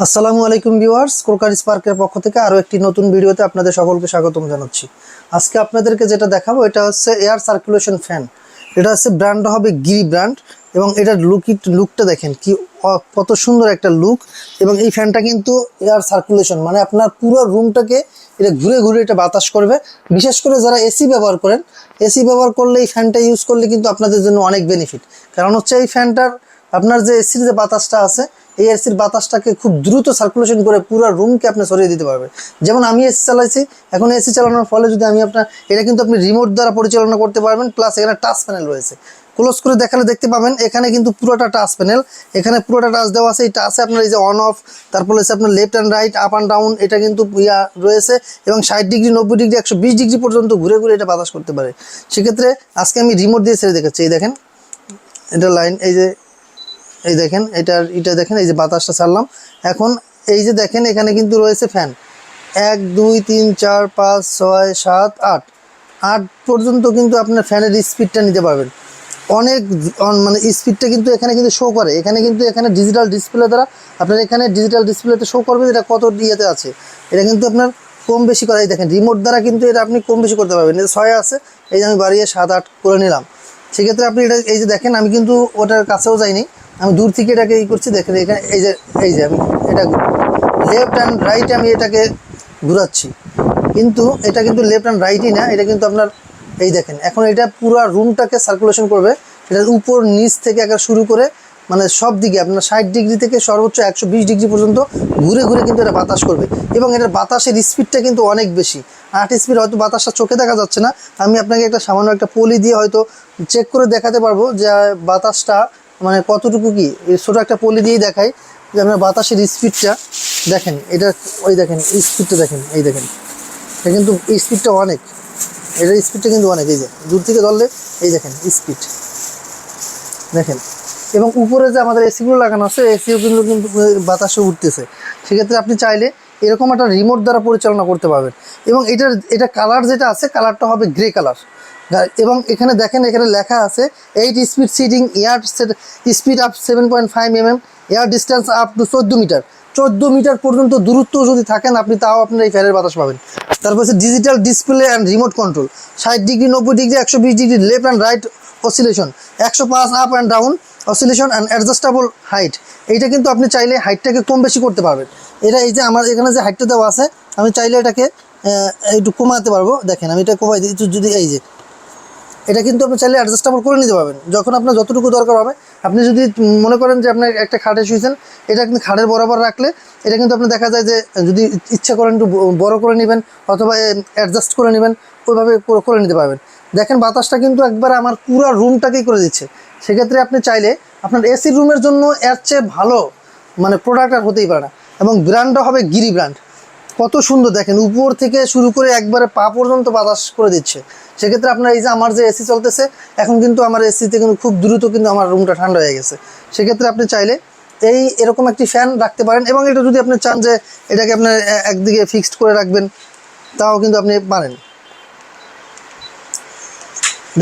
আসসালামু আলাইকুম viewers, Crocker স্পার্কের পক্ষ থেকে আরও একটি নতুন ভিডিওতে আপনাদের সকলকে স্বাগতম জানাচ্ছি। আজকে আপনাদেরকে যেটা দেখাবো এটা হচ্ছে এয়ার সার্কুলেশন ফ্যান। এটা হচ্ছে ব্র্যান্ড হবে গিরি ব্র্যান্ড এবং এটার লুকটা দেখেন কি কত সুন্দর একটা লুক। এবং এই ফ্যানটা কিন্তু এয়ার সার্কুলেশন মানে আপনার পুরো রুমটাকে এটা ঘুরে ঘুরে এটা বাতাস করবে। বিশেষ করে যারা এসি ব্যবহার করেন, এসি ব্যবহার করলে এই ফ্যানটা ইউজ করলে কিন্তু আপনাদের জন্য অনেক বেনিফিট। কারণ হচ্ছে এই ফ্যানটার আপনার যে এসির যে বাতাসটা আছে, এই এসির বাতাসটাকে খুব দ্রুত সার্কুলেশন করে পুরো রুমকে আপনি সরিয়ে দিতে পারবে। যেমন আমি এসি চালাইছি, এখন এসি চালানোর ফলে যদি আমি এটা কিন্তু আপনি রিমোট দ্বারা পরিচালনা করতে পারবেন। প্লাস এখানে টাচ প্যানেল রয়েছে, ক্লোজ করে দেখালে দেখতে পাবেন এখানে কিন্তু পুরোটা টাচ প্যানেল, এখানে পুরোটা টাচ দেওয়া আছে। এই টাচে আপনার এই যে অন অফ, তারপর হচ্ছে আপনার left and right, up and down, এটা কিন্তু রয়েছে। এবং 60 ডিগ্রি, 90 ডিগ্রি, 120 ডিগ্রি পর্যন্ত ঘুরে ঘুরে এটা বাতাস করতে পারে। সেক্ষেত্রে আজকে আমি রিমোট দিয়ে ছেড়ে দেখাচ্ছি। এই দেখেন এটা লাইন, এই দেখেন এটা দেখেন, এই যে বাতাসটা ছাড়লাম। এখন এই যে দেখেন এখানে কিন্তু রয়েছে ফ্যান 1 2 3 4 5 6 7 8 পর্যন্ত কিন্তু আপনার ফ্যানের স্পিডটা নিতে পারবেন। অনেক মানে স্পিডটা কিন্তু এখানে কিন্তু শো করে। এখানে ডিজিটাল ডিসপ্লে দ্বারা আপনার এখানে ডিজিটাল ডিসপ্লেতে শো করবে এটা কত ইয়েতে আছে। এটা কিন্তু আপনার কম বেশি করা, এই দেখেন রিমোট দ্বারা কিন্তু এটা আপনি কম বেশি করতে পারবেন। 6 আছে, এই যে আমি বাড়িয়ে 7 8 করে নিলাম। সেক্ষেত্রে আপনি এটা এই যে দেখেন আমি কিন্তু ওটার কাছেও যাইনি, আমি দূর থেকে এটাকে করছি। দেখেন এখানে এই যে আমি এটা লেফট অ্যান্ড রাইট আমি এটাকে ঘুরাচ্ছি, কিন্তু এটা কিন্তু লেফট অ্যান্ড রাইটই না, এটা কিন্তু আপনার এই দেখেন এখন এটা পুরো রুমটাকে সার্কুলেশন করবে। এটার উপর নিচ থেকে একবার শুরু করে মানে সব দিকে আপনার 60 ডিগ্রি থেকে সর্বোচ্চ 120 ডিগ্রি পর্যন্ত ঘুরে ঘুরে কিন্তু এটা বাতাস করবে। এবং এটার বাতাসের স্পিডটা কিন্তু অনেক বেশি, 8 স্পিড। হয়তো বাতাসটা চোখে দেখা যাচ্ছে না, আমি আপনাকে একটা সামান্য একটা পলি দিয়ে হয়তো চেক করে দেখাতে পারবো যে বাতাসটা মানে কতটুকু কি। ছোটো একটা পলি দিয়েই দেখাই যে আপনার বাতাসের স্পিডটা দেখেন। এটা ওই দেখেন স্পিডটা দেখেন, এই দেখেন এটা কিন্তু স্পিডটা অনেক, এটার স্পিডটা কিন্তু অনেক। এই যে দূর থেকে ধরলে এই দেখেন স্পিড দেখেন। এবং উপরে যে আমাদের এসিগুলো লাগানো আছে, এসিও কিন্তু বাতাসে উঠতেছে। সেক্ষেত্রে আপনি চাইলে এরকম একটা রিমোট দ্বারা পরিচালনা করতে পারবেন। এবং এটা কালার যেটা আছে, কালারটা হবে গ্রে কালার। এবং এখানে দেখেন এখানে লেখা আছে 8 speed sitting air speed up 7.5 mm, air distance up to 14 metre. 14 metre পর্যন্ত দূরত্ব যদি থাকেন আপনি, তাও আপনার এই ফ্যানের বাতাস পাবেন। তারপর হচ্ছে digital display and remote control, 60 degree, 90 degree, 120 degree left and right oscillation, 105 up and down oscillation and adjustable height. এইটা কিন্তু আপনি চাইলে হাইটটাকে কম বেশি করতে পারবেন। এই যে আমার এখানে যে হাইটটা দেওয়া আছে, আমি চাইলে এটাকে একটু কমাতে পারবো। দেখেন আমি এটা কমাই দিই যদি, এই যে এটা কিন্তু আপনি চাইলে অ্যাডজাস্টেবল করে নিতে পারবেন যখন আপনার যতটুকু দরকার হবে। আপনি যদি মনে করেন যে আপনার একটা খাটে শুয়েছেন, এটা কিন্তু খাটের বরাবর রাখলে এটা কিন্তু আপনি দেখা যায় যে যদি ইচ্ছা করেন একটু বড় করে নেবেন অথবা অ্যাডজাস্ট করে নেবেন, ওইভাবে করে নিতে পারবেন। দেখেন বাতাসটা কিন্তু একবার আমার পুরো রুমটাকেই করে দিচ্ছে। সেক্ষেত্রে আপনি চাইলে আপনার এসি রুমের জন্য এর চেয়ে ভালো মানে প্রোডাক্ট আর হতেই পারে না। এবং ব্র্যান্ডটা হবে গিরি ব্র্যান্ড। কত সুন্দর দেখেন, উপর থেকে শুরু করে একবারে পা পর্যন্ত বাতাস করে দিচ্ছে। সেক্ষেত্রে আপনার এই যে আমার যে এসি চলতেছে এখন, কিন্তু আমার এসিতে কিন্তু খুব দ্রুত কিন্তু আমার রুমটা ঠান্ডা হয়ে গেছে। সেক্ষেত্রে আপনি চাইলে এরকম একটি ফ্যান রাখতে পারেন। এবং এটা যদি আপনি চান যে এটাকে আপনার একদিকে ফিক্সড করে রাখবেন, তাও কিন্তু আপনি পারেন।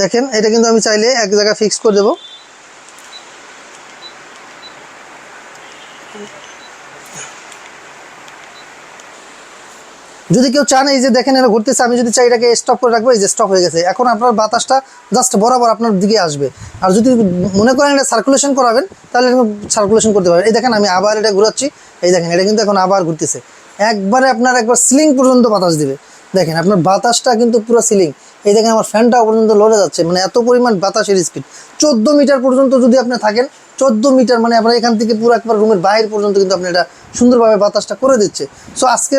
দেখেন এটা কিন্তু আমি চাইলে এক জায়গায় ফিক্স করে দেবো। যদি কেউ চান, এই যে দেখেন এটা ঘুরতেছে, আমি যদি চাই এটাকে স্টপ করে রাখবো, এই যে স্টপ হয়ে গেছে। এখন আপনার বাতাসটা জাস্ট বরাবর আপনার দিকে আসবে। আর যদি মনে করেন এটা সার্কুলেশন করাবেন, তাহলে সার্কুলেশন করতে পারবেন। এই দেখেন আমি আবার এটা ঘুরাচ্ছি, এই দেখেন এটা কিন্তু এখন আবার ঘুরতেছে। একবারে আপনার একবার সিলিং পর্যন্ত বাতাস দিবে। দেখেন আপনার বাতাসটা কিন্তু পুরো সিলিং। এই দেখেন আমার ফ্যানটাও পর্যন্ত লড়ে যাচ্ছে, মানে এত পরিমাণ বাতাসের স্পিড। 14 মিটার পর্যন্ত যদি আপনি থাকেন, 14 মিটার মানে আপনার এখান থেকে পুরো একবার রুমের বাইরে পর্যন্ত কিন্তু আপনি এটা সুন্দরভাবে বাতাসটা করে দিচ্ছে। সো আজকে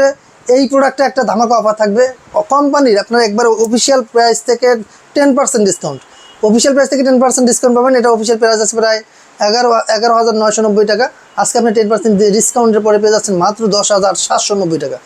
এই প্রোডাক্টে একটা ধামাকা অফার থাকবে কোম্পানির। আপনার একবার অফিসিয়াল প্রাইস থেকে 10% ডিসকাউন্ট, অফিসিয়াল প্রাইস থেকে 10% ডিসকাউন্ট পাবেন। এটা অফিসিয়াল প্রাইস আছে প্রায় 11,990 টাকা। আজকে আপনি 10% ডিসকাউন্টের পরে পেয়ে যাচ্ছেন মাত্র 10,790 টাকা।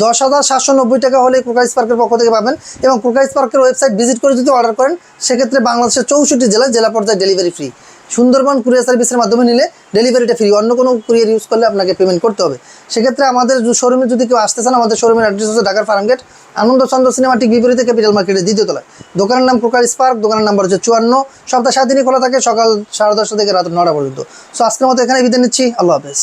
10,790 টাকা হলে ক্রোকার স্পার্কের পক্ষ থেকে পাবেন। এবং ক্রোকার স্পার্কের ওয়েবসাইট ভিজিট করে যদি অর্ডার করেন, সেক্ষেত্রে বাংলাদেশের 64 জেলায় জেলা পর্যায়ে ডেলিভারি ফ্রি। সুন্দরবন কুরিয়ার সার্ভিসের মাধ্যমে নিলে ডেলিভারিটা ফ্রি, অন্য কোনো কুরিয়ার ইউজ করলে আপনাকে পেমেন্ট করতে হবে। সেক্ষেত্রে আমাদের শোরুমে যদি কেউ আসতে চান, আমাদের শোরুমের অ্যাড্রেস হচ্ছে ঢাকার ফার্মগেট, আনন্দচন্দ্র সিনেমা ঠিক বিপরীতে ক্যাপিটাল মার্কেটের 2য় তলায়। দোকানের নাম ক্রোকার স্পার্ক, দোকানের নাম্বার হচ্ছে 54। সপ্তাহে 7 দিনই খোলা থাকে, সকাল 10:30 থেকে রাত 9টা পর্যন্ত। সো আজকের মতো এখানে বিদায় নিচ্ছি, আল্লাহ হাফেজ।